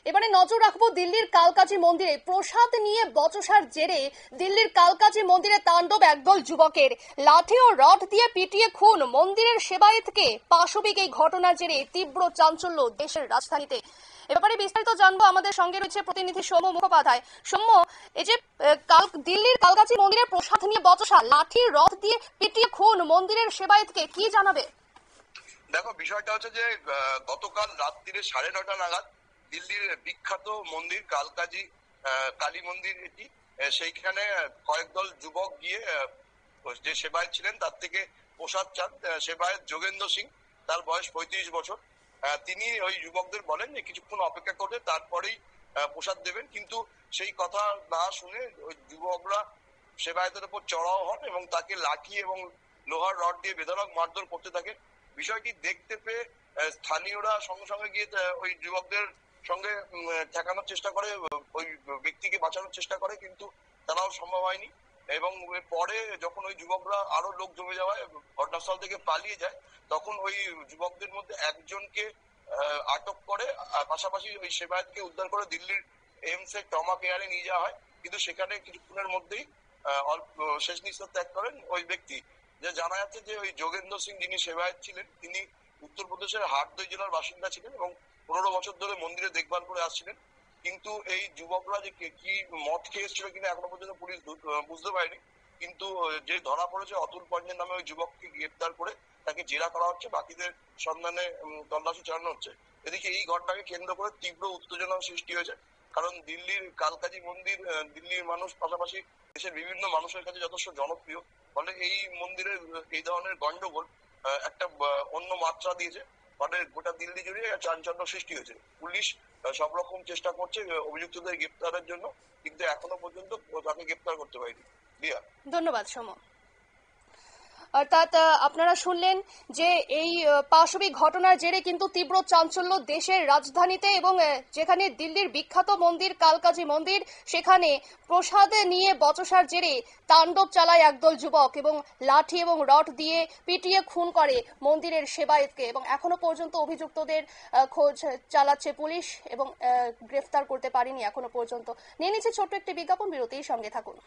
এবারে নজর রাখবো দিল্লির কালকাজি মন্দিরে প্রসাদ নিয়ে বচসার জেরে দিল্লির কালকাজি মন্দিরে তাণ্ডব একদল যুবকের। লাঠি ও রড দিয়ে পিটিয়ে খুন মন্দিরের সেবায়েতকে। পাশবিক এই ঘটনার জেরে তীব্র চাঞ্চল্য দেশের রাজধানীতে। এ ব্যাপারে বিস্তারিত জানবো, আমাদের সঙ্গে রয়েছে প্রতিনিধি সৌম্য মুখোপাধ্যায়। সৌম্য, এই যে দিল্লির কালকাজি মন্দিরে প্রসাদ নিয়ে বচসা, লাঠি রড দিয়ে পিটিয়ে খুন মন্দিরের সেবায়েতকে, কি জানাবে? দেখো, বিষয়টা হচ্ছে যে গতকাল রাত্রিরে 9:30 নাগাদ দিল্লির বিখ্যাত মন্দির কালকাজি কালী মন্দির এটি, সেইখানে কয়েক দল যুবক গিয়ে যে সেবায়ত ছিলেন তার থেকে প্রসাদ চান। সেবায়ত যোগেন্দ্র সিং, তার বয়স 35 বছর। তিনি ওই যুবকদের বলেন যে কিছুক্ষণ অপেক্ষা করতে, তারপরেই প্রসাদ দেবেন। কিন্তু সেই কথা না শুনে ওই যুবকরা সেবায়তের উপর চড়াও হন এবং তাকে লাঠি এবং লোহার রড দিয়ে বেধড়ক মারধর করতে থাকে। বিষয়টি দেখতে পেয়ে স্থানীয়রা সঙ্গে সঙ্গে গিয়ে ওই যুবকদের সঙ্গে ঠেকানোর চেষ্টা করে, ওই ব্যক্তিকে বাঁচানোর চেষ্টা করে, কিন্তু তারাও সম্ভব হয়নি। এবং পরে যখন ওই যুবকরা আরো লোক জমে যাওয়ায় ঘটনাস্থল থেকে পালিয়ে যায়, তখন ওই যুবকদের মধ্যে একজনকে আটক করে, পাশাপাশি ওই সেবায়তকে উদ্ধার করে দিল্লির এইমস এর ট্রমা কেয়ারে নিয়ে যাওয়া হয়। কিন্তু সেখানে কিছুক্ষণের মধ্যেই শেষ নিঃশ্বাস ত্যাগ করেন ওই ব্যক্তি। যে জানা যাচ্ছে যে ওই যোগেন্দ্র সিং, যিনি সেবায়ত ছিলেন, তিনি উত্তরপ্রদেশের হারদই জেলার বাসিন্দা ছিলেন এবং 15 বছর ধরে মন্দিরে দেখভাল করে আসছিলেন। কিন্তু এই যুবকরা যে কি মদ খেয়ে এসেছিল কিনা এখনো পর্যন্ত পুলিশ বুঝতে পারেনি। কিন্তু যে ধরা পড়েছে অতুল পঞ্জের নামে ওই যুবককে গ্রেপ্তার করে তাকে জেরা করা হচ্ছে, বাকিদের সন্ধানে তল্লাশি চালানো হচ্ছে। এদিকে এই ঘটনাকে কেন্দ্র করে তীব্র উত্তেজনা সৃষ্টি হয়েছে, কারণ দিল্লির কালকাজি মন্দির দিল্লির মানুষ পাশাপাশি দেশের বিভিন্ন মানুষের কাছে যথেষ্ট জনপ্রিয়। ফলে এই মন্দিরের এই ধরনের গন্ডগোল একটা অন্য মাত্রা দিয়েছে। ফলে গোটা দিল্লি জুড়ে চাঞ্চল্য সৃষ্টি হয়েছে। পুলিশ সব রকম চেষ্টা করছে অভিযুক্তদের গ্রেপ্তারের জন্য, কিন্তু এখনো পর্যন্ত তাকে গ্রেপ্তার করতে পারেনি। দিয়া, ধন্যবাদ সৌম্য। অর্থাৎ আপনারা শুনলেন যে এই পাশবিক ঘটনার জেরে কিন্তু তীব্র চাঞ্চল্য দেশের রাজধানীতে, এবং যেখানে দিল্লির বিখ্যাত মন্দির কালকাজি মন্দির, সেখানে প্রসাদ নিয়ে বচসার জেরে তাণ্ডব চালায় একদল যুবক এবং লাঠি এবং রড দিয়ে পিটিয়ে খুন করে মন্দিরের সেবায়েতকে। এবং এখনো পর্যন্ত অভিযুক্তদের খোঁজ চালাচ্ছে পুলিশ এবং গ্রেফতার করতে পারেনি এখনো পর্যন্ত। নিয়ে নিচ্ছে ছোট্ট একটি বিজ্ঞাপন বিরতির, সঙ্গে থাকুন।